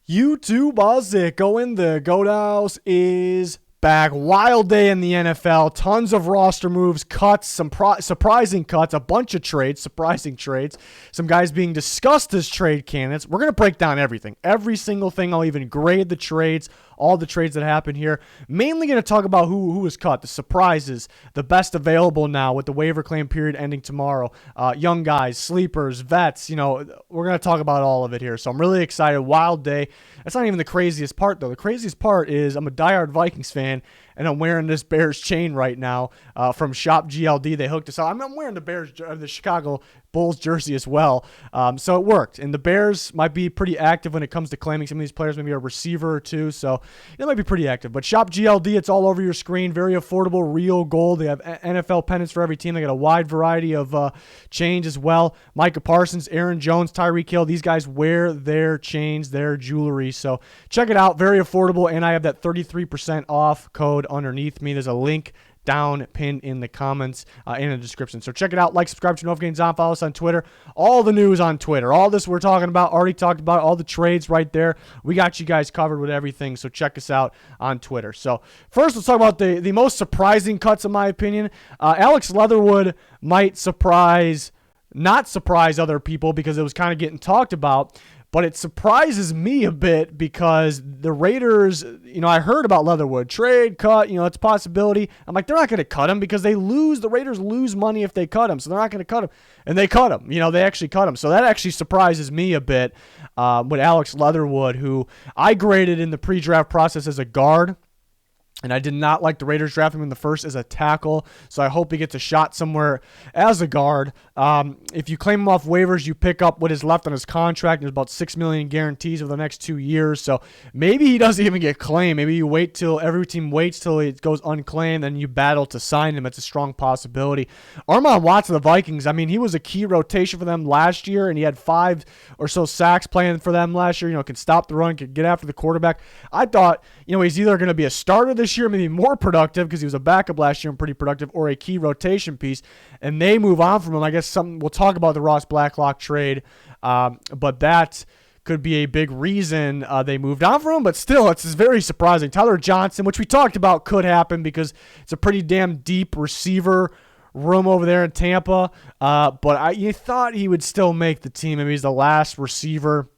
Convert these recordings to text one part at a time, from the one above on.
YouTube, Zicko in the Goat House is back. Wild day in the NFL. Tons of roster moves, cuts, some surprising cuts, a bunch of trades, surprising trades. Some guys being discussed as trade candidates. We're going to break down everything. Every single thing. I'll even grade the trades, all the trades that happen here. Mainly going to talk about who was cut, the surprises, the best available now with the waiver claim period ending tomorrow. Young guys, sleepers, vets. We're going to talk about all of it here. So I'm really excited. Wild day. That's not even the craziest part, though. The craziest part is I'm a diehard Vikings fan, and I'm wearing this Bears chain right now from Shop GLD. They hooked us up. I'm wearing the Chicago Bulls jersey as well. So it worked. And the Bears might be pretty active when it comes to claiming some of these players, maybe a receiver or two. So it might be pretty active. But Shop GLD, it's all over your screen. Very affordable, real gold. They have NFL pennants for every team. They got a wide variety of chains as well. Micah Parsons, Aaron Jones, Tyreek Hill. These guys wear their chains, their jewelry. So check it out. Very affordable. And I have that 33% off code underneath me. There's a link down pinned in the comments in the description. So check it out. Like, subscribe to notifications on. Follow us on Twitter. All the news on Twitter. All this we're talking about. Already talked about all the trades right there. We got you guys covered with everything. So check us out on Twitter. So first, let's talk about the most surprising cuts, in my opinion. Alex Leatherwood might not surprise other people because it was kind of getting talked about. But it surprises me a bit because the Raiders, I heard about Leatherwood. Trade, cut, it's a possibility. I'm like, they're not going to cut him because the Raiders lose money if they cut him. So they're not going to cut him. And they cut him. They actually cut him. So that actually surprises me a bit with Alex Leatherwood, who I graded in the pre-draft process as a guard. And I did not like the Raiders drafting him in the first as a tackle, so I hope he gets a shot somewhere as a guard. If you claim him off waivers, you pick up what is left on his contract. There's about $6 million guarantees over the next 2 years, so maybe he doesn't even get claimed. Maybe you wait till every team waits till it goes unclaimed, then you battle to sign him. It's a strong possibility. Armon Watts of the Vikings, he was a key rotation for them last year, and he had 5 or so sacks playing for them last year. Can stop the run, can get after the quarterback. I thought, he's either going to be a starter this year, maybe more productive because he was a backup last year and pretty productive, or a key rotation piece, and they move on from him. I guess something we'll talk about the Ross Blacklock trade, but that could be a big reason they moved on from him. But still, it's very surprising. Tyler Johnson, which we talked about, could happen because it's a pretty damn deep receiver room over there in Tampa. But you thought he would still make the team. Maybe he's the last receiver,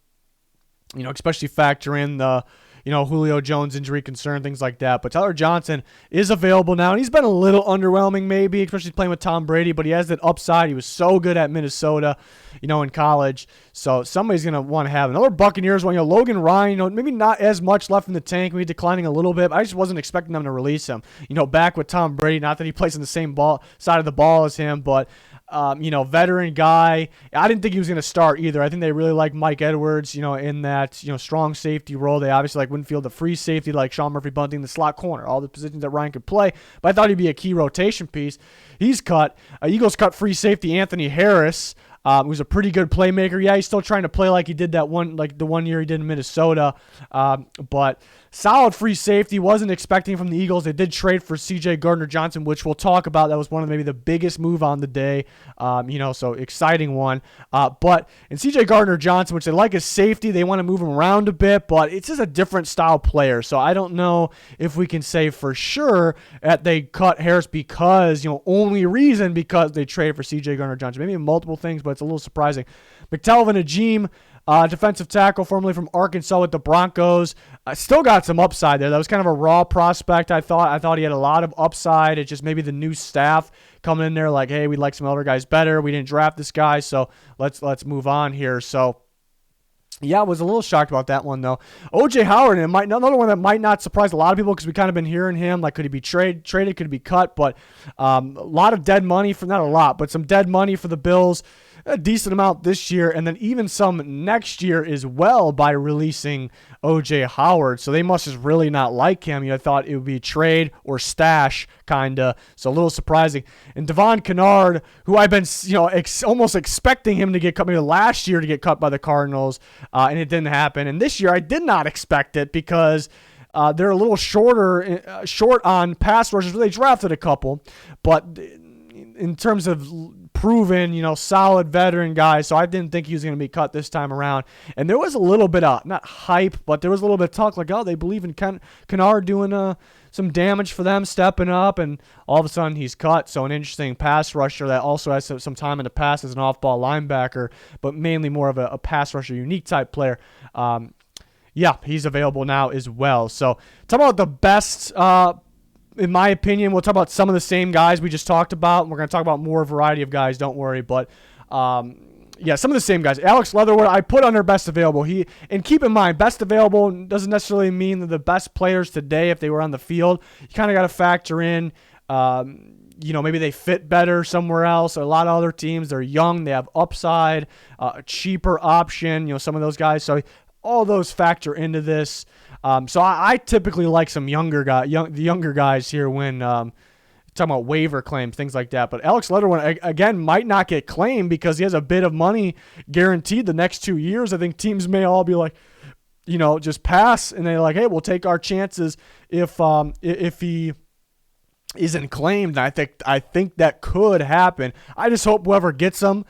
especially factor in the Julio Jones injury concern, things like that. But Tyler Johnson is available now, and he's been a little underwhelming maybe, especially playing with Tom Brady, but he has that upside. He was so good at Minnesota, in college. So somebody's going to want to have another Buccaneers one. Logan Ryan, maybe not as much left in the tank, maybe declining a little bit, but I just wasn't expecting them to release him. Back with Tom Brady, not that he plays on the same side of the ball as him, but veteran guy. I didn't think he was going to start either. I think they really like Mike Edwards, in that, strong safety role. They obviously like Winfield, the free safety, like Sean Murphy-Bunting, the slot corner, all the positions that Ryan could play. But I thought he'd be a key rotation piece. He's cut. Eagles cut free safety Anthony Harris, who's a pretty good playmaker. Yeah, he's still trying to play like he did the 1 year he did in Minnesota. But solid free safety. Wasn't expecting from the Eagles. They did trade for CJ Gardner-Johnson, which we'll talk about. That was one of maybe the biggest move on the day. So exciting one. But in CJ Gardner-Johnson, which they like as safety, they want to move him around a bit, but it's just a different style player. So I don't know if we can say for sure that they cut Harris because, only reason because they traded for CJ Gardner-Johnson. Maybe multiple things, but it's a little surprising. McTelvin Ajim, defensive tackle formerly from Arkansas with the Broncos. Still got some upside there. That was kind of a raw prospect, I thought. I thought he had a lot of upside. It's just maybe the new staff coming in there like, hey, we like some other guys better. We didn't draft this guy, so let's move on here. So, yeah, I was a little shocked about that one, though. O.J. Howard, and another one that might not surprise a lot of people because we kind of been hearing him. Like, could he be traded? Could he be cut? But a lot of dead money not a lot, but some dead money for the Bills. A decent amount this year, and then even some next year as well by releasing O.J. Howard. So they must just really not like him. I thought it would be trade or stash, kind of. So a little surprising. And Devon Kennard, who I've been, almost expecting him to get cut, maybe last year to get cut by the Cardinals, and it didn't happen. And this year I did not expect it because they're a little short on pass rushers. They drafted a couple, but in terms of proven, solid veteran guy. So I didn't think he was going to be cut this time around. And there was a little bit of, not hype, but there was a little bit of talk like, oh, they believe in Kennard doing some damage for them, stepping up, and all of a sudden he's cut. So an interesting pass rusher that also has some time in the past as an off-ball linebacker, but mainly more of a pass rusher, unique type player. Yeah, he's available now as well. So talk about the best, in my opinion. We'll talk about some of the same guys we just talked about. We're going to talk about more variety of guys, don't worry. But yeah, some of the same guys. Alex Leatherwood, I put under best available. And keep in mind, best available doesn't necessarily mean that the best players today, if they were on the field, you kind of got to factor in, maybe they fit better somewhere else. A lot of other teams, they're young, they have upside, a cheaper option, some of those guys. So all those factor into this. So I typically like some younger guys here when talking about waiver claims, things like that. But Alex Leatherwood, again, might not get claimed because he has a bit of money guaranteed the next 2 years. I think teams may all be like, just pass, and they're like, hey, we'll take our chances if he isn't claimed. And I think that could happen. I just hope whoever gets him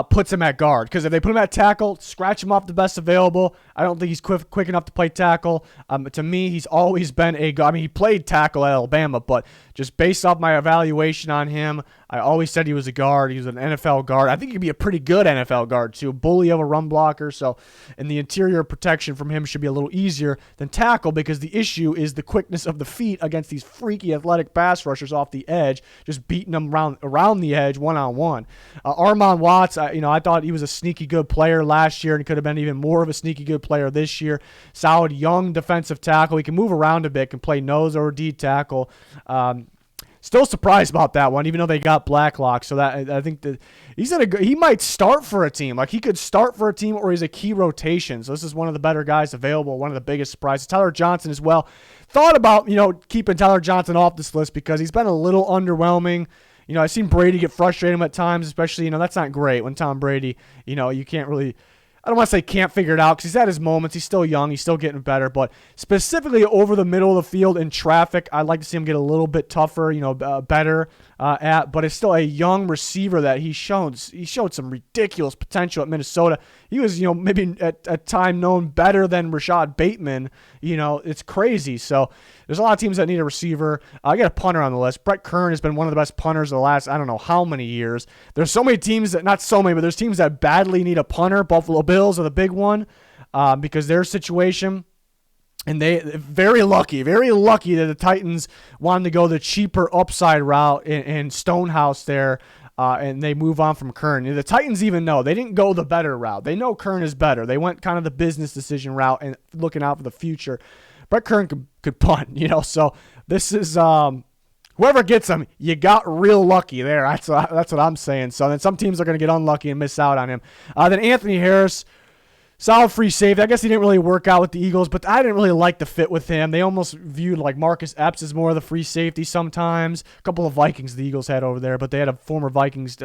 puts him at guard, because if they put him at tackle, scratch him off the best available. I don't think he's quick enough to play tackle. To me, he's always been a guard. I mean, he played tackle at Alabama, but just based off my evaluation on him, I always said he was a guard. He was an NFL guard. I think he could be a pretty good NFL guard too. Bully of a run blocker. So, and the interior protection from him should be a little easier than tackle, because the issue is the quickness of the feet against these freaky athletic pass rushers off the edge, just beating them around the edge one-on-one. Armon Watts, I thought he was a sneaky good player last year and could have been even more of a sneaky good player this year. Solid young defensive tackle. He can move around a bit, can play nose or D tackle. Still surprised about that one, even though they got Blacklock. So that I think that he might start for a team. Like, he could start for a team, or he's a key rotation. So this is one of the better guys available. One of the biggest surprises. Tyler Johnson as well. Thought about keeping Tyler Johnson off this list because he's been a little underwhelming. I've seen Brady get frustrated at times, especially, that's not great when Tom Brady, you can't really, I don't want to say can't figure it out, because he's had his moments. He's still young. He's still getting better. But specifically over the middle of the field in traffic, I'd like to see him get a little bit tougher, better at. But it's still a young receiver that he showed some ridiculous potential at Minnesota. He was, maybe at a time known better than Rashad Bateman. It's crazy. So there's a lot of teams that need a receiver. I got a punter on the list. Brett Kern has been one of the best punters of the last, I don't know how many years. There's so many teams that, not so many, but there's teams that badly need a punter. Buffalo Bills are the big one because their situation. And they very lucky that the Titans wanted to go the cheaper upside route in Stonehouse there. And they move on from Kern. The Titans even know. They didn't go the better route. They know Kern is better. They went kind of the business decision route and looking out for the future. Brett Kern could punt, So this is whoever gets him, you got real lucky there. That's what I'm saying. So then some teams are going to get unlucky and miss out on him. Then Anthony Harris. Solid free safety. I guess he didn't really work out with the Eagles, but I didn't really like the fit with him. They almost viewed like Marcus Epps as more of the free safety sometimes. A couple of Vikings the Eagles had over there, but they had a former Vikings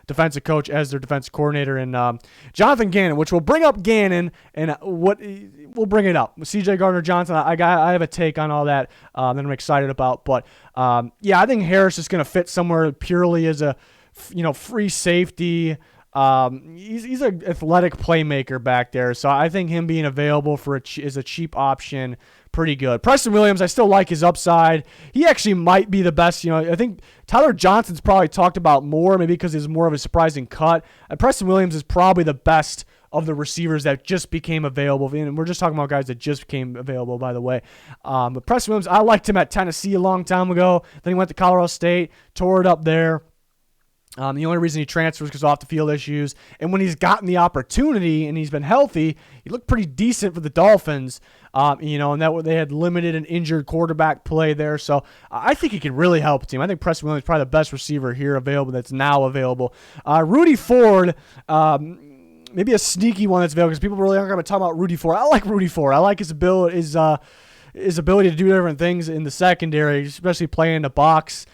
defensive coach as their defensive coordinator, and Jonathan Gannon, which will bring up Gannon, and we'll bring it up. CJ Gardner-Johnson, I have a take on all that that I'm excited about, but I think Harris is going to fit somewhere purely as a free safety. He's an athletic playmaker back there, so I think him being available is a cheap option, pretty good. Preston Williams, I still like his upside. He actually might be the best. I think Tyler Johnson's probably talked about more, maybe because he's more of a surprising cut. Preston Williams is probably the best of the receivers that just became available, and we're just talking about guys that just became available, by the way. But Preston Williams, I liked him at Tennessee a long time ago. Then he went to Colorado State, tore it up there. The only reason he transfers is because of off the field issues. And when he's gotten the opportunity and he's been healthy, he looked pretty decent for the Dolphins. And that they had limited and injured quarterback play there. So I think he can really help a team. I think Preston Williams is probably the best receiver here available that's now available. Rudy Ford, maybe a sneaky one that's available because people really aren't going to talk about Rudy Ford. I like Rudy Ford. I like his ability to do different things in the secondary, especially playing in the box.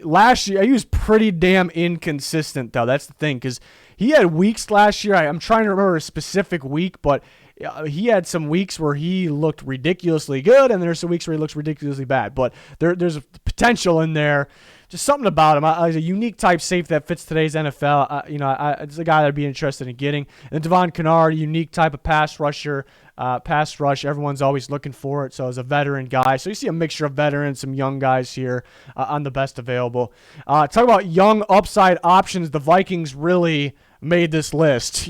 Last year, he was pretty damn inconsistent, though. That's the thing, because he had weeks last year. I'm trying to remember a specific week, but he had some weeks where he looked ridiculously good, and there's some weeks where he looks ridiculously bad. But there's a potential in there. just something about him. He's a unique type safety that fits today's NFL. It's a guy that I'd be interested in getting. And Devon Kennard, unique type of pass rusher. Pass rush, everyone's always looking for it. So as a veteran guy, so you see a mixture of veterans, some young guys here on the best available. Talk about young upside options. The Vikings really made this list,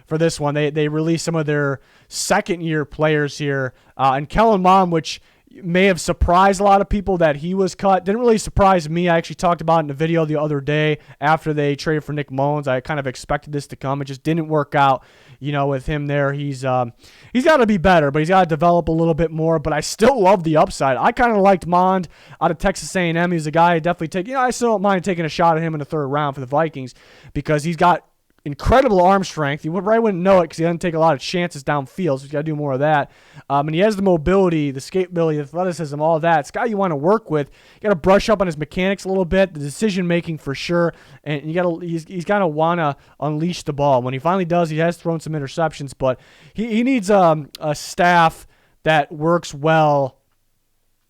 for this one. They released some of their second-year players here. And Kellen Mond, which may have surprised a lot of people that he was cut. Didn't really surprise me. I actually talked about it in a video the other day after they traded for Nick Mullins. I kind of expected this to come. It just didn't work out, with him there. He's got to be better, but he's got to develop a little bit more. But I still love the upside. I kind of liked Mond out of Texas A&M. He's a guy I definitely take. I still don't mind taking a shot at him in the third round for the Vikings because he's got incredible arm strength. You probably wouldn't know it because he doesn't take a lot of chances downfield, so he's got to do more of that. And he has the mobility, the escapability, the athleticism, all of that. It's a guy you want to work with. You got to brush up on his mechanics a little bit, the decision making for sure, and he's got to want to unleash the ball. When he finally does, he has thrown some interceptions, but he needs a staff that works well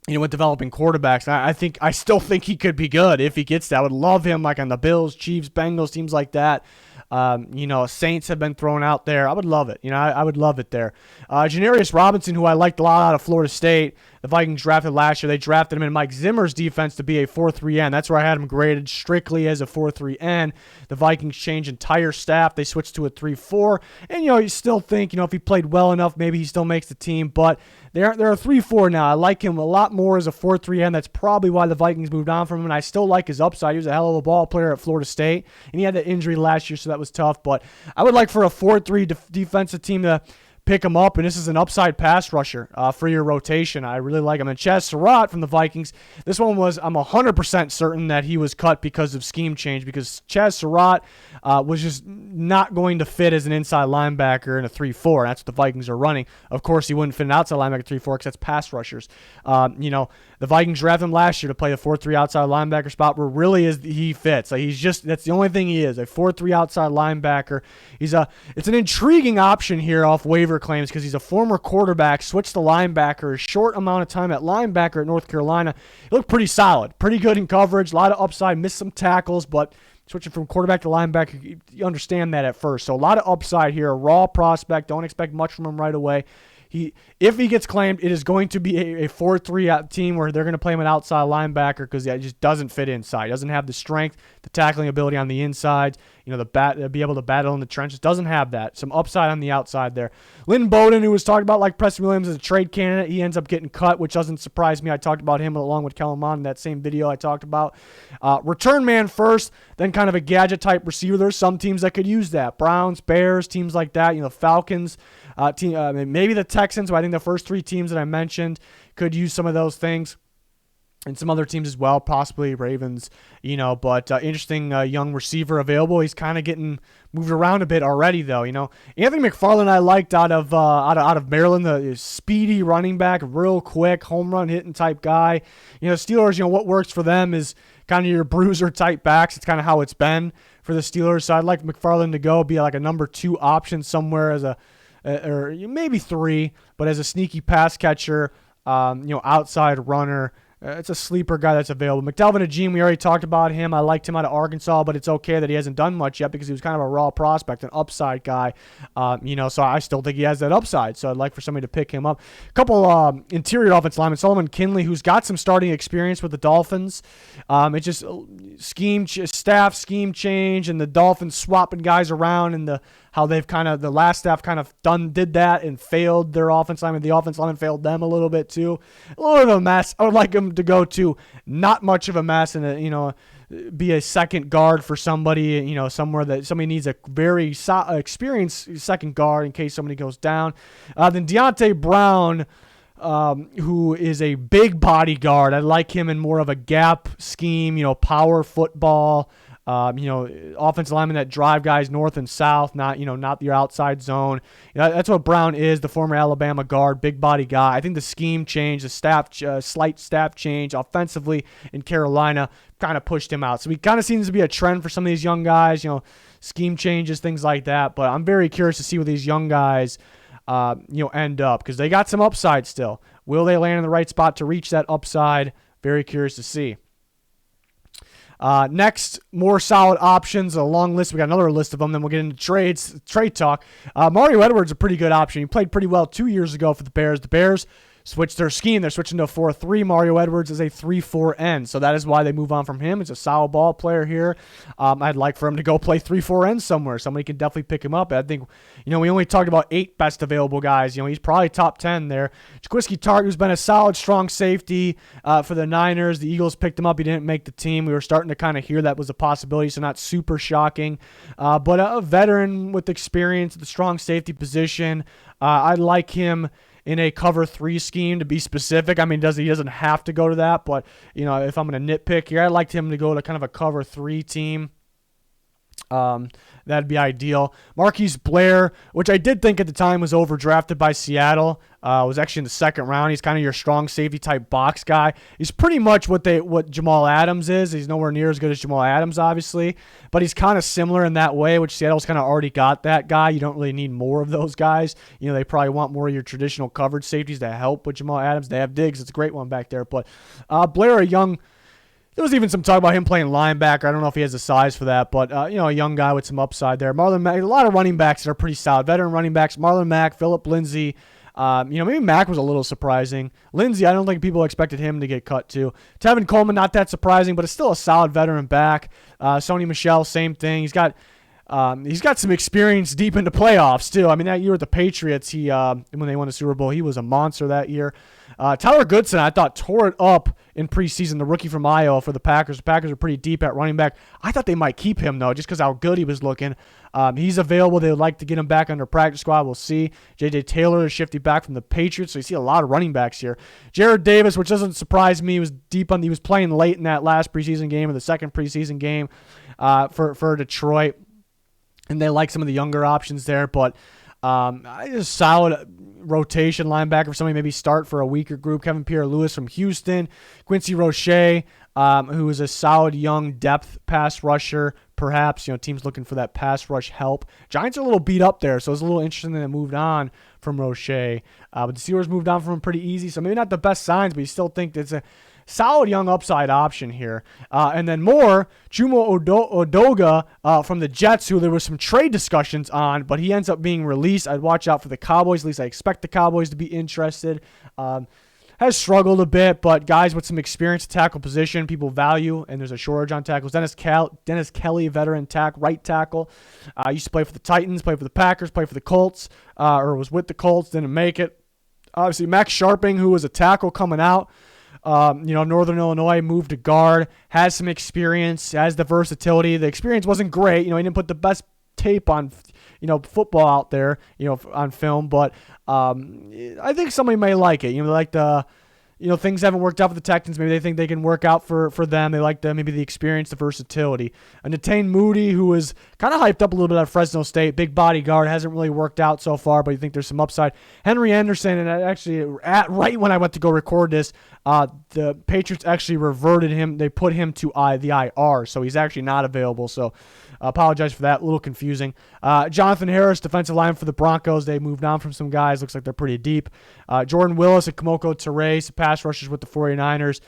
with developing quarterbacks. I still think he could be good if he gets that. I would love him like on the Bills, Chiefs, Bengals, teams like that. Saints have been thrown out there. I would love it. I would love it there. Janarius Robinson, who I liked a lot out of Florida State, the Vikings drafted last year. They drafted him in Mike Zimmer's defense to be a 4-3 end. That's where I had him graded strictly as a 4-3 end. The Vikings changed entire staff. They switched to a 3-4. And, you still think, if he played well enough, maybe he still makes the team. But they're a 3-4 now. I like him a lot more as a 4-3 end. That's probably why the Vikings moved on from him. And I still like his upside. He was a hell of a ball player at Florida State. And he had the injury last year, so that was tough. But I would like for a 4-3 defensive team to pick him up, and this is an upside pass rusher for your rotation. I really like him. And Chaz Surratt from the Vikings, this one I'm 100% certain that he was cut because of scheme change, because Chaz Surratt was just not going to fit as an inside linebacker in a 3-4. That's what the Vikings are running. Of course, he wouldn't fit an outside linebacker 3-4 because that's pass rushers. The Vikings drafted him last year to play a 4-3 outside linebacker spot where really he fits. That's the only thing he is, a 4-3 outside linebacker. It's an intriguing option here off waiver claims because he's a former quarterback, switched to linebacker, a short amount of time at linebacker at North Carolina. He looked pretty solid, pretty good in coverage, a lot of upside, missed some tackles, but switching from quarterback to linebacker, you understand that at first. So a lot of upside here, a raw prospect. Don't expect much from him right away. If he gets claimed, it is going to be a 4-3 team where they're going to play him an outside linebacker because he just doesn't fit inside. He doesn't have the strength, the tackling ability on the inside, be able to battle in the trenches. Doesn't have that. Some upside on the outside there. Lynn Bowden, who was talked about like Preston Williams as a trade candidate, he ends up getting cut, which doesn't surprise me. I talked about him along with Kellen Mond in that same video I talked about. Return man first, then kind of a gadget type receiver. There's some teams that could use that. Browns, Bears, teams like that. Falcons. Maybe the Texans, but I think the first three teams that I mentioned could use some of those things. And some other teams as well, possibly Ravens, but interesting young receiver available. He's kind of getting moved around a bit already, though. Anthony McFarland I liked out of Maryland, the speedy running back, real quick, home run hitting type guy. Steelers, what works for them is kind of your bruiser type backs. It's kind of how it's been for the Steelers. So I'd like McFarland to be like a number 2 option somewhere as or maybe 3, but as a sneaky pass catcher, outside runner. It's a sleeper guy that's available. McDelvin Ajim, we already talked about him. I liked him out of Arkansas, but it's okay that he hasn't done much yet because he was kind of a raw prospect, an upside guy. So I still think he has that upside. So I'd like for somebody to pick him up. A couple interior offensive linemen, Solomon Kinley, who's got some starting experience with the Dolphins. It's just staff scheme change and the Dolphins swapping guys around and how they've the last staff did that and failed their offense lineman. The offense lineman failed them a little bit too. A little bit of a mess. I would like him to go to not much of a mess and be a second guard for somebody, somewhere that somebody needs a very experienced second guard in case somebody goes down. Then Deontay Brown, who is a big body guard. I like him in more of a gap scheme, power football. Offensive linemen that drive guys north and south, not your outside zone. That's what Brown is, the former Alabama guard, big body guy. I think the scheme change, the slight staff change offensively in Carolina kind of pushed him out. So he kind of seems to be a trend for some of these young guys, scheme changes, things like that. But I'm very curious to see where these young guys, end up because they got some upside still. Will they land in the right spot to reach that upside? Very curious to see. Next, more solid options. A long list. We got another list of them. Then we'll get into trade talk. Mario Edwards is a pretty good option. He played pretty well 2 years ago for the Bears. The Bears switched their scheme. They're switching to a 4-3. Mario Edwards is a 3-4 end. So that is why they move on from him. He's a solid ball player here. I'd like for him to go play 3-4 end somewhere. Somebody can definitely pick him up. I think, we only talked about 8 best available guys. He's probably top 10 there. Jaquiski Tartt, who's been a solid, strong safety for the Niners. The Eagles picked him up. He didn't make the team. We were starting to kind of hear that was a possibility, so not super shocking. But a veteran with experience at the strong safety position. I like him in a cover 3 scheme, to be specific. I mean, he doesn't have to go to that, but if I'm going to nitpick here, I'd like him to go to kind of a cover 3 team. That'd be ideal. Marquise Blair, which I did think at the time was overdrafted by Seattle, was actually in the second round. He's kind of your strong safety type box guy. He's pretty much what Jamal Adams is. He's nowhere near as good as Jamal Adams, obviously, but he's kind of similar in that way, which Seattle's kind of already got that guy. You don't really need more of those guys. They probably want more of your traditional coverage safeties to help with Jamal Adams. They have Diggs. It's a great one back there, but Blair, a young. There was even some talk about him playing linebacker. I don't know if he has the size for that, but a young guy with some upside there. Marlon Mack, a lot of running backs that are pretty solid. Veteran running backs, Marlon Mack, Phillip Lindsay. Maybe Mack was a little surprising. Lindsay, I don't think people expected him to get cut to. Tevin Coleman, not that surprising, but it's still a solid veteran back. Sony Michel, same thing. He's got some experience deep into playoffs too. I mean, that year with the Patriots, when they won the Super Bowl, he was a monster that year. Tyler Goodson, I thought, tore it up in preseason, the rookie from Iowa for the Packers. The Packers are pretty deep at running back. I thought they might keep him, though, just because how good he was looking. He's available. They would like to get him back under practice squad. We'll see. J.J. Taylor is shifting back from the Patriots, so you see a lot of running backs here. Jared Davis, which doesn't surprise me, he was playing late in that last preseason game or the second preseason game for Detroit. And they like some of the younger options there, but just solid rotation linebacker for somebody maybe start for a weaker group. Kevin Pierre-Louis from Houston. Quincy Roche, who is a solid young depth pass rusher. Perhaps, teams looking for that pass rush help. Giants are a little beat up there, so it's a little interesting that they moved on from Roche. But the Steelers moved on from him pretty easy, so maybe not the best signs, but you still think it's a solid young upside option here. And then more, Chuma Odoga from the Jets, who there was some trade discussions on, but he ends up being released. I'd watch out for the Cowboys. At least I expect the Cowboys to be interested. Has struggled a bit, but guys with some experience at tackle position, people value, and there's a shortage on tackles. Dennis Kelly, veteran right tackle. Used to play for the Titans, played for the Packers, played for the Colts, or was with the Colts, didn't make it. Obviously, Max Sharping, who was a tackle coming out, Northern Illinois, moved to guard, has some experience, has the versatility. The experience wasn't great. He didn't put the best tape on, football out there, on film, but I think somebody may like it. They like the, things haven't worked out for the Texans. Maybe they think they can work out for them. They like maybe the experience, the versatility. And Netane Moody, who was kind of hyped up a little bit at Fresno State, big bodyguard, hasn't really worked out so far, but you think there's some upside. Henry Anderson, and actually right when I went to go record this, the Patriots actually reverted him. They put him to the IR, so he's actually not available. So I apologize for that. A little confusing. Jonathan Harris, defensive line for the Broncos. They moved on from some guys. Looks like they're pretty deep. Jordan Willis and Kamoko Toure, some pass rushers with the 49ers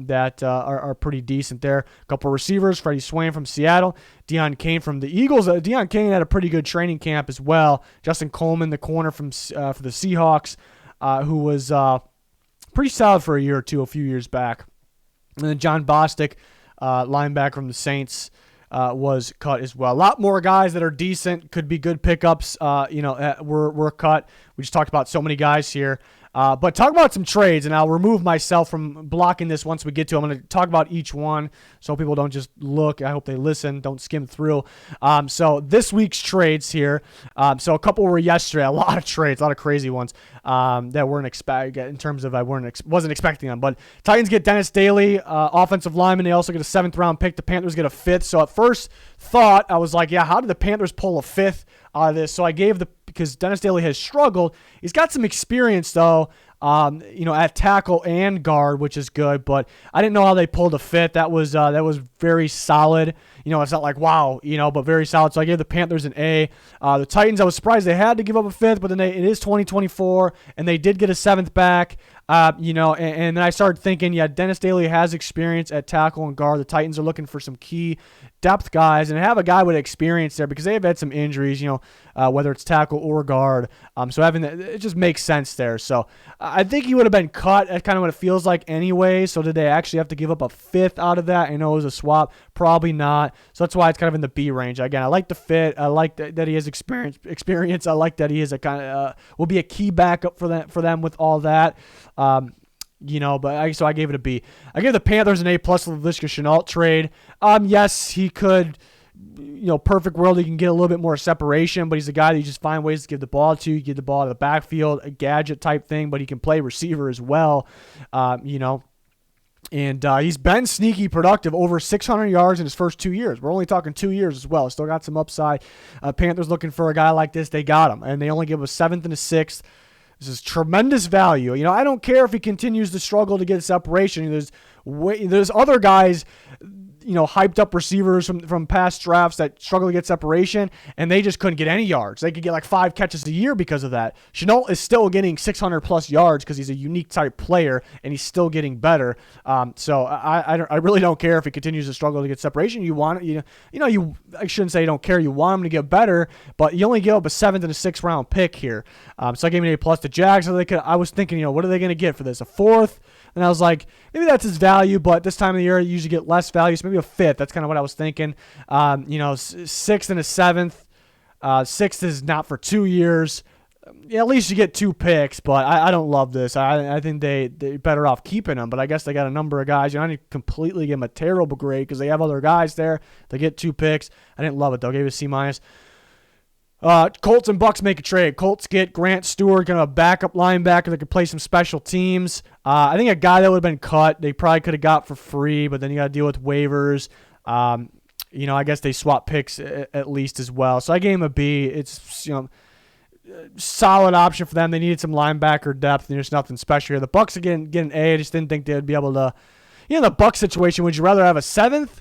that are pretty decent there. A couple receivers, Freddie Swain from Seattle, Deion Kane from the Eagles. Deion Kane had a pretty good training camp as well. Justin Coleman, the corner for the Seahawks, who was pretty solid for a few years back. And then John Bostic, linebacker from the Saints, was cut as well. A lot more guys that are decent, could be good pickups, were cut. We just talked about so many guys here. But talk about some trades, and I'll remove myself from blocking this once we get to it. I'm going to talk about each one so people don't just look. I hope they listen, don't skim through. So this week's trades here. So a couple were yesterday, a lot of trades, a lot of crazy ones that weren't expected in terms of wasn't expecting them. But Titans get Dennis Daly, offensive lineman. They also get a 7th-round pick. The Panthers get a 5th. So at first thought, I was like, yeah, how did the Panthers pull a 5th out of this? So I gave because Dennis Daly has struggled. He's got some experience, though, at tackle and guard, which is good. But I didn't know how they pulled a 5th. That was very solid. it's not like, wow, but very solid. So I gave the Panthers an A. The Titans, I was surprised they had to give up a fifth, but then it is 2024, and they did get a seventh back. And then I started thinking, Dennis Daly has experience at tackle and guard. The Titans are looking for some key depth guys and have a guy with experience there because they have had some injuries, whether it's tackle or guard. So having that, it just makes sense there. So I think he would have been cut. That's kind of what it feels like anyway. So did they actually have to give up a fifth out of that? I know it was a swap. Probably not. So that's why it's kind of in the B range. Again, I like the fit. I like that he has experience. I like that he is a kind of will be a key backup for them with all that. So I gave it a B. I gave the Panthers an A plus for the Laviska Shenault trade. Yes, he could, perfect world, he can get a little bit more separation, but he's a guy that you just find ways to give the ball to. You give the ball to the backfield, a gadget type thing, but he can play receiver as well, And he's been sneaky productive, over 600 yards in his first 2 years. We're only talking 2 years as well. Still got some upside. Panthers looking for a guy like this. They got him, and they only give a seventh and a sixth. This is tremendous value. I don't care if he continues to struggle to get separation. There's other guys, hyped up receivers from past drafts that struggle to get separation, and they just couldn't get any yards. They could get like 5 catches a year because of that. Shenault is still getting 600 plus yards because he's a unique type player, and he's still getting better. So I really don't care if he continues to struggle to get separation. I shouldn't say you don't care. You want him to get better, but you only give up a 7th and a 6th round pick here. So I gave him an A plus to Jags. So I was thinking, what are they going to get for this? A 4th? And I was like, maybe that's his value, but this time of the year, you usually get less value, so maybe a 5th. That's kind of what I was thinking. 6th and a 7th. 6th is not for 2 years. At least you get 2 picks, but I don't love this. I think they're better off keeping him, but I guess they got a number of guys. I didn't completely give them a terrible grade because they have other guys there. They get 2 picks. I didn't love it, though. I gave it a C-. Colts and Bucks make a trade. Colts get Grant Stewart, kind of a backup linebacker that could play some special teams. I think a guy that would have been cut, they probably could have got for free, but then you got to deal with waivers. I guess they swap picks at least as well. So I gave him a B. It's, solid option for them. They needed some linebacker depth, and there's nothing special here. The Bucks again get an A. I just didn't think they would be able to. The Bucks situation, would you rather have a 7th?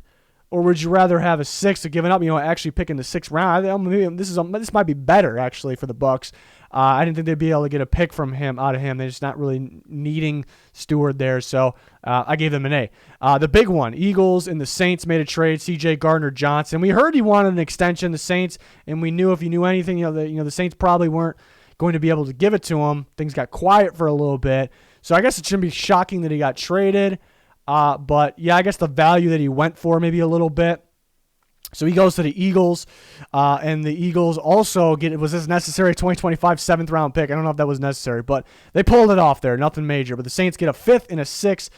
Or would you rather have a 6th or giving up, actually picking the 6th round? This might be better, actually, for the Bucks. I didn't think they'd be able to get a pick out of him. They're just not really needing Stewart there, so I gave them an A. The big one, Eagles and the Saints made a trade, CJ Gardner-Johnson. We heard he wanted an extension, the Saints, and we knew if you knew anything, the Saints probably weren't going to be able to give it to him. Things got quiet for a little bit, so I guess it shouldn't be shocking that he got traded. But I guess the value that he went for maybe a little bit. So he goes to the Eagles, and the Eagles also was this necessary 2025 7th round pick? I don't know if that was necessary, but they pulled it off there. Nothing major. But the Saints get a 5th and a 6th,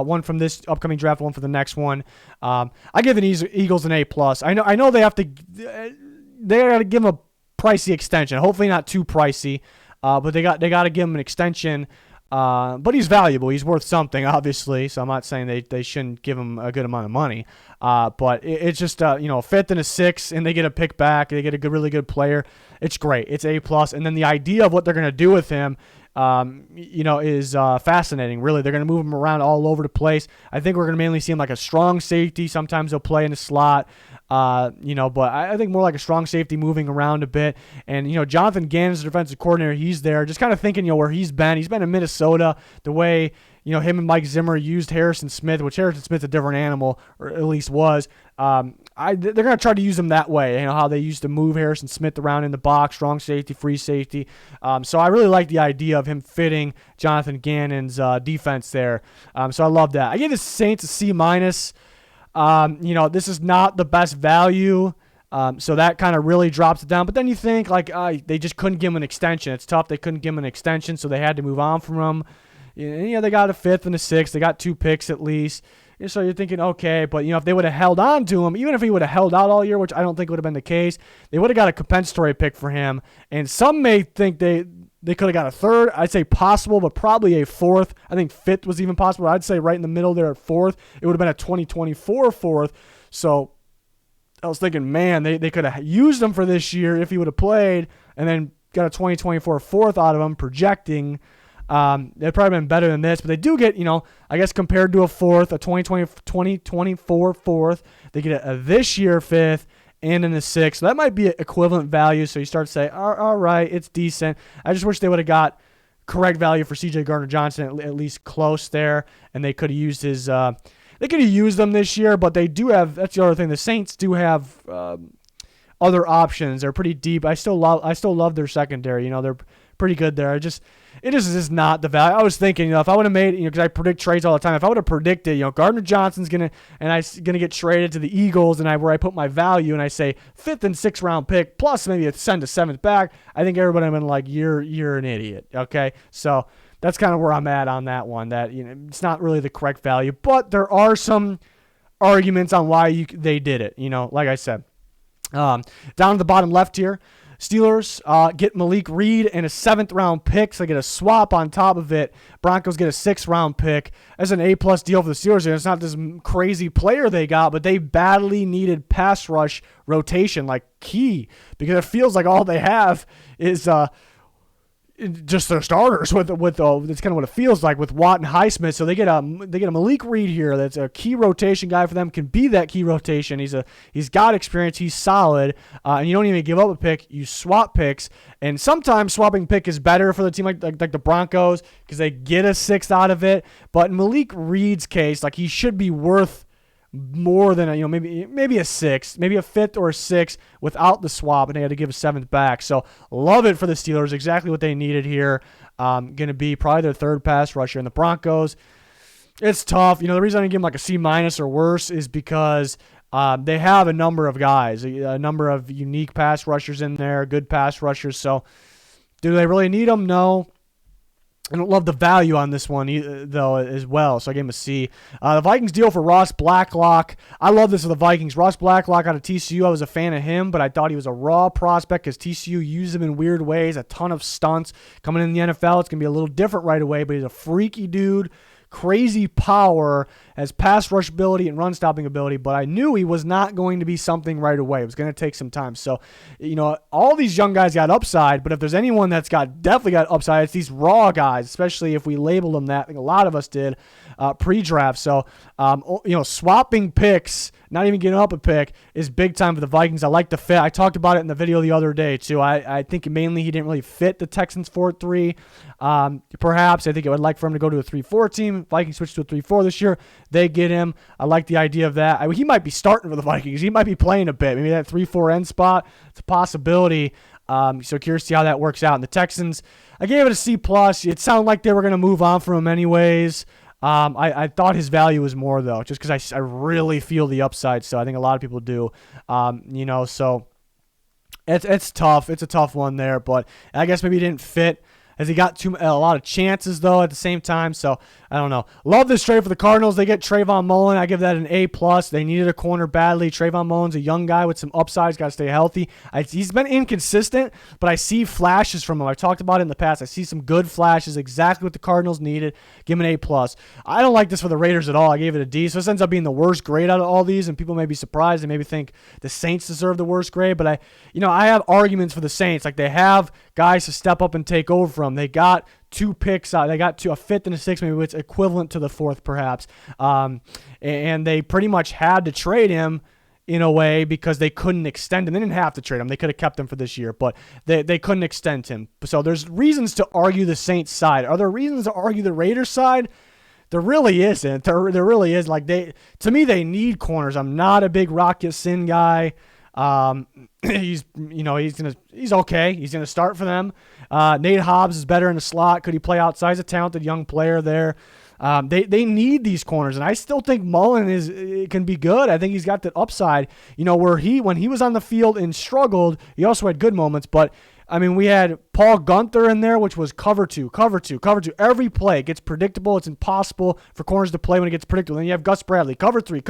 one from this upcoming draft, one for the next one. I give the Eagles an A plus. I know they got to give him a pricey extension. Hopefully not too pricey, but they got to give him an extension. But he's valuable. He's worth something, obviously. So I'm not saying they shouldn't give him a good amount of money. But it's just a 5th and a 6th, and they get a pick back. They get a really good player. It's great. It's A plus. And then the idea of what they're going to do with him, is fascinating. Really, they're going to move him around all over the place. I think we're going to mainly see him like a strong safety. Sometimes he'll play in the slot. But I think more like a strong safety moving around a bit. And, Jonathan Gannon's the defensive coordinator. He's there. Just kind of thinking, where he's been. He's been in Minnesota. The way, him and Mike Zimmer used Harrison Smith, which Harrison Smith's a different animal, or at least was. They're going to try to use him that way. How they used to move Harrison Smith around in the box, strong safety, free safety. So I really like the idea of him fitting Jonathan Gannon's defense there. So I love that. I gave the Saints a C-. This is not the best value, so that kind of really drops it down. But then you think, they just couldn't give him an extension. It's tough. They couldn't give him an extension, so they had to move on from him. They got a 5th and a 6th. They got 2 picks at least. So you're thinking, okay, but if they would have held on to him, even if he would have held out all year, which I don't think would have been the case, they would have got a compensatory pick for him. And some may think they could have got a 3rd. I'd say possible, but probably a 4th. I think 5th was even possible. I'd say right in the middle there at 4th. It would have been a 2024 4th. So I was thinking, man, they could have used him for this year if he would have played, and then got a 2024 4th out of him, projecting. They've probably been better than this, but they do get, I guess compared to a fourth, a 2024 fourth, they get a this year fifth and in the sixth. So that might be equivalent value. So you start to say, all right, it's decent. I just wish they would have got correct value for CJ Gardner-Johnson, at least close there, and they could have used his. They could have used them this year, but they do have. That's the other thing. The Saints do have other options. They're pretty deep. I still love their secondary. They're pretty good there. It is just not the value. I was thinking, if I would have made, because I predict trades all the time. If I would have predicted, Gardner-Johnson's gonna get traded to the Eagles, and where I put my value, and I say 5th and 6th round pick plus maybe a send to 7th back, I think everybody would have been like, you're an idiot. Okay, so that's kind of where I'm at on that one. That it's not really the correct value, but there are some arguments on why they did it. Like I said, down at the bottom left here. Steelers get Malik Reed and a 7th round pick, so they get a swap on top of it. Broncos get a 6th round pick. That's an A+ deal for the Steelers. It's not this crazy player they got, but they badly needed pass rush rotation, like key, because it feels like all they have is just their starters with that's kind of what it feels like with Watt and Highsmith. So they get a Malik Reed here that's a key rotation guy for them, can be that key rotation. He's got experience, he's solid, and you don't even give up a pick, you swap picks, and sometimes swapping pick is better for the team like the Broncos because they get a 6th out of it. But in Malik Reed's case, he should be worth more than maybe a 6th, maybe a 5th or a 6th without the swap, and they had to give a 7th back. So love it for the Steelers, exactly what they needed here. Going to be probably their 3rd pass rusher. And the Broncos, it's tough. The reason I give them a C- or worse is because they have a number of guys, a number of unique pass rushers in there, good pass rushers. So do they really need them? No. I don't love the value on this one, though, as well, so I gave him a C. The Vikings deal for Ross Blacklock. I love this for the Vikings. Ross Blacklock out of TCU, I was a fan of him, but I thought he was a raw prospect because TCU used him in weird ways, a ton of stunts. Coming in the NFL, it's going to be a little different right away, but he's a freaky dude. Crazy power, has pass rush ability and run stopping ability, but I knew he was not going to be something right away. It was going to take some time. So, all these young guys got upside, but if there's anyone that's definitely got upside, it's these raw guys, especially if we label them that. I think a lot of us did pre-draft. So, swapping picks, not even getting up a pick, is big time for the Vikings. I like the fit. I talked about it in the video the other day, too. I think mainly he didn't really fit the Texans 4-3. Perhaps I think I would like for him to go to a 3-4 team. Vikings switched to a 3-4 this year. They get him. I like the idea of that. He might be starting for the Vikings. He might be playing a bit. Maybe that 3-4 end spot. It's a possibility. So curious to see how that works out. And the Texans, I gave it a C+. It sounded like they were going to move on from him anyways. I thought his value was more, though, just because I really feel the upside. So I think a lot of people do. So it's tough. It's a tough one there. But I guess maybe he didn't fit. Has he got a lot of chances, though, at the same time? So, I don't know. Love this trade for the Cardinals. They get Trayvon Mullen. I give that an A+. They needed a corner badly. Trayvon Mullen's a young guy with some upside. He's got to stay healthy. He's been inconsistent, but I see flashes from him. I've talked about it in the past. I see some good flashes, exactly what the Cardinals needed. Give him an A+. I don't like this for the Raiders at all. I gave it a D. So this ends up being the worst grade out of all these, and people may be surprised. They maybe think the Saints deserve the worst grade, but I have arguments for the Saints. Like, they have guys to step up and take over from. They got 2 picks. They got a 5th and a 6th, maybe it's equivalent to the 4th perhaps. And they pretty much had to trade him in a way because they couldn't extend him. They didn't have to trade him. They could have kept him for this year, but they couldn't extend him. So there's reasons to argue the Saints side. Are there reasons to argue the Raiders side? There really isn't. There really is. To me, they need corners. I'm not a big Rock Ya-Sin guy. He's okay. He's gonna start for them. Nate Hobbs is better in the slot. Could he play outside? He's a talented young player there. They need these corners, and I still think Mullen can be good. I think he's got the upside. When he was on the field and struggled, he also had good moments. But we had Paul Gunther in there, which was cover two. Every play it gets predictable. It's impossible for corners to play when it gets predictable. Then you have Gus Bradley, cover three.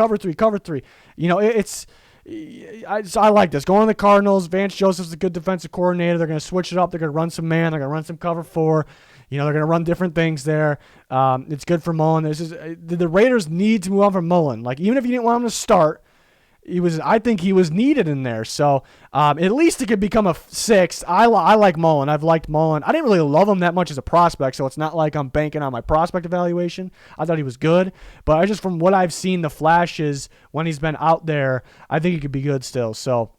I like this. Going to the Cardinals, Vance Joseph's a good defensive coordinator. They're going to switch it up. They're going to run some man. They're going to run some cover 4. They're going to run different things there. It's good for Mullen. The Raiders need to move on from Mullen. Even if you didn't want him to start, I think he was needed in there. So at least he could become a sixth. I like Mullen. I've liked Mullen. I didn't really love him that much as a prospect, so it's not like I'm banking on my prospect evaluation. I thought he was good, but I just, from what I've seen, the flashes when he's been out there, I think he could be good still. So,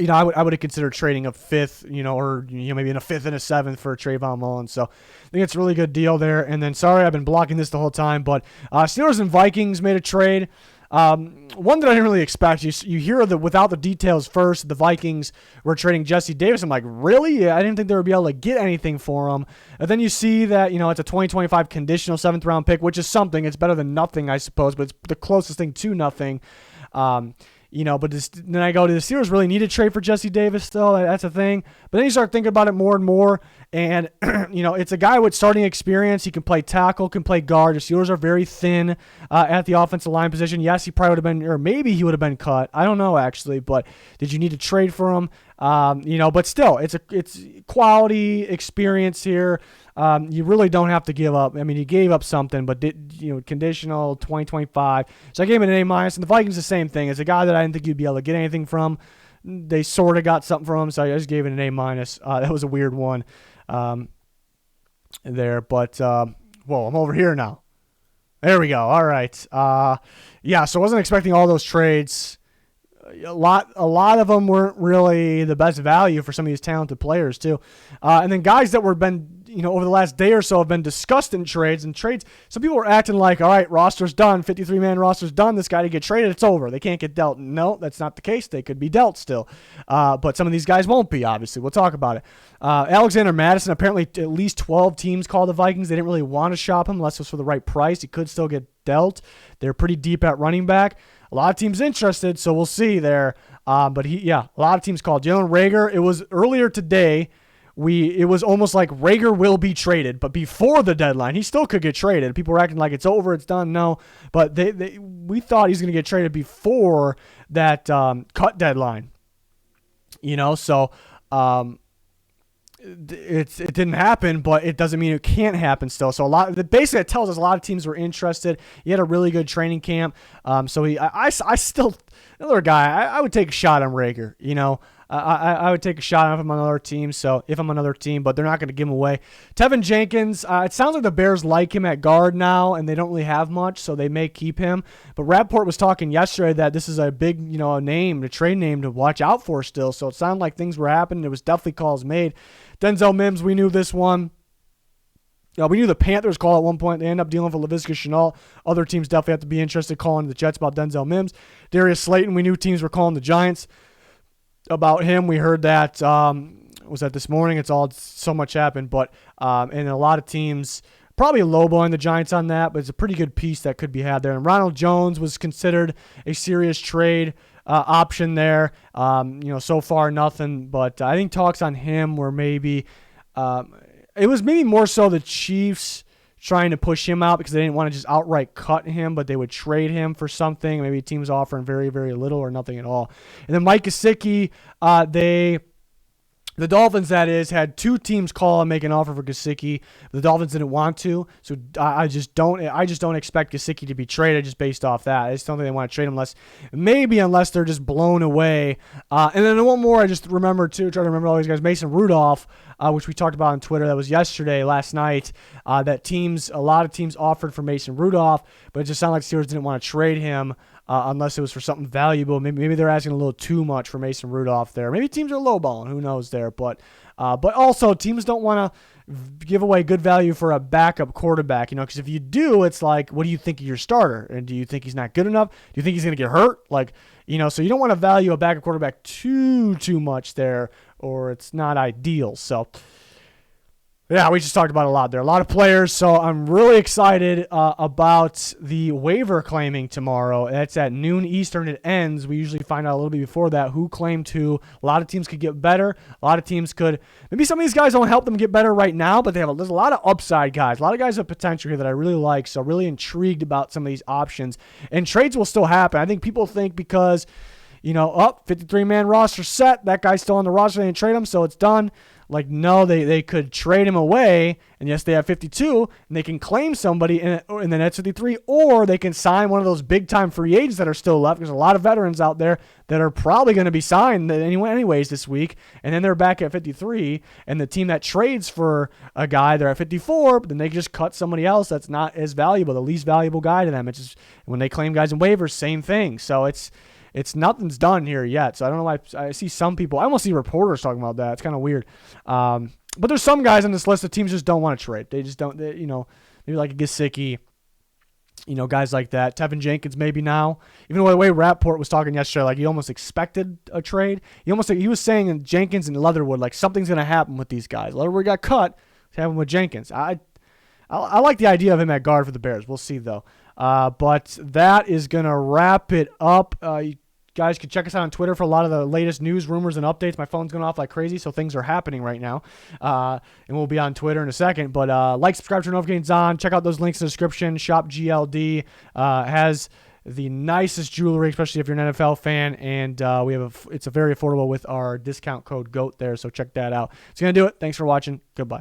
I would have considered trading a fifth, or maybe in a fifth and a seventh for Trayvon Mullen. So I think it's a really good deal there. And then, sorry, I've been blocking this the whole time, but Steelers and Vikings made a trade. One that I didn't really expect. You hear without the details first, the Vikings were trading Jesse Davis. I'm like, really? Yeah, I didn't think they would be able to get anything for him. And then you see that, it's a 2025 conditional 7th round pick, which is something. It's better than nothing, I suppose, but it's the closest thing to nothing. But then I go to the Steelers really need to trade for Jesse Davis still. That's a thing. But then you start thinking about it more and more. And, it's a guy with starting experience. He can play tackle, can play guard. The Steelers are very thin at the offensive line position. Yes, he probably would have been, or maybe he would have been cut. I don't know, actually. But did you need to trade for him? But still, it's quality experience here. You really don't have to give up. I mean, you gave up something, but conditional 2025. So I gave him an A-. And the Vikings, the same thing. It's a guy that I didn't think you'd be able to get anything from. They sort of got something from him, so I just gave it an A-. That was a weird one there. But, I'm over here now. There we go. All right. So I wasn't expecting all those trades. A lot of them weren't really the best value for some of these talented players too. And then guys that were over the last day or so have been discussed in trades. Some people were acting like, all right, roster's done, 53-man roster's done. This guy to get traded, it's over. They can't get dealt. No, that's not the case. They could be dealt still. But some of these guys won't be, obviously. We'll talk about it. Alexander Madison, apparently at least 12 teams called the Vikings. They didn't really want to shop him unless it was for the right price. He could still get dealt. They're pretty deep at running back. A lot of teams interested, so we'll see there. But a lot of teams called. Jalen Reagor, it was earlier today. It was almost like Reagor will be traded, but before the deadline, he still could get traded. People were acting like it's over, it's done. No, but we thought he's going to get traded before that cut deadline. So it didn't happen, but it doesn't mean it can't happen still. So basically it tells us a lot of teams were interested. He had a really good training camp. I still, another guy, I would take a shot on Reagor, I would take a shot on him on another team. So if I'm another team, but they're not going to give him away. Tevin Jenkins, it sounds like the Bears like him at guard now, and they don't really have much, so they may keep him. But Rapport was talking yesterday that this is a big, a trade name to watch out for still. So it sounded like things were happening. There was definitely calls made. Denzel Mims, we knew this one. We knew the Panthers called at one point. They end up dealing for Laviska Shenault. Other teams definitely have to be interested calling the Jets about Denzel Mims. Darius Slayton, we knew teams were calling the Giants about him. We heard that, was that this morning? It's all so much happened. But and a lot of teams probably lowballing the Giants on that, but it's a pretty good piece that could be had there. And Ronald Jones was considered a serious trade option there. So far nothing, but I think talks on him were maybe it was maybe more so the Chiefs trying to push him out because they didn't want to just outright cut him, but they would trade him for something. Maybe teams offering very, very little or nothing at all. And then Mike Gesicki, the Dolphins, that is, had two teams call and make an offer for Gesicki. The Dolphins didn't want to, so I just don't expect Gesicki to be traded just based off that. I just don't think they want to trade him unless they're just blown away. And then one more I just remember too, try to remember all these guys. Mason Rudolph, which we talked about on Twitter. That was last night. That a lot of teams offered for Mason Rudolph, but it just sounded like Steelers didn't want to trade him. Unless it was for something valuable. Maybe they're asking a little too much for Mason Rudolph there. Maybe teams are lowballing. Who knows there? But also teams don't want to give away good value for a backup quarterback. Because if you do, it's like, what do you think of your starter? And do you think he's not good enough? Do you think he's going to get hurt? So you don't want to value a backup quarterback too much there, or it's not ideal. So. Yeah, we just talked about a lot there. A lot of players, so I'm really excited about the waiver claiming tomorrow. That's at noon Eastern. It ends. We usually find out a little bit before that who claimed who. A lot of teams could get better. A lot of teams could. Maybe some of these guys don't help them get better right now, but there's a lot of upside guys. A lot of guys have potential here that I really like, so really intrigued about some of these options. And trades will still happen. I think people think because, 53-man roster set, that guy's still on the roster, they didn't trade him, so it's done. like, no, they could trade him away, and yes, they have 52, and they can claim somebody in the Nets 53, or they can sign one of those big-time free agents that are still left. There's a lot of veterans out there that are probably going to be signed anyways this week, and then they're back at 53, and the team that trades for a guy, they're at 54, but then they just cut somebody else that's not as valuable, the least valuable guy to them. It's just, when they claim guys in waivers, same thing. So it's nothing's done here yet. So I don't know why I see some people. I almost see reporters talking about that. It's kind of weird. But there's some guys on this list that teams just don't want to trade. They just don't. Maybe like a Gesicki, guys like that. Tevin Jenkins maybe now. Even the way Rapport was talking yesterday, like he almost expected a trade. He was saying in Jenkins and Leatherwood, like something's gonna happen with these guys. Leatherwood got cut. It's happened with Jenkins. I like the idea of him at guard for the Bears. We'll see though. But that is gonna wrap it up. You guys can check us out on Twitter for a lot of the latest news, rumors, and updates. My phone's going off like crazy, so things are happening right now. And we'll be on Twitter in a second. But like, subscribe, turn notifications on. Check out those links in the description. Shop GLD has the nicest jewelry, especially if you're an NFL fan. And it's a very affordable with our discount code GOAT there, so check that out. It's going to do it. Thanks for watching. Goodbye.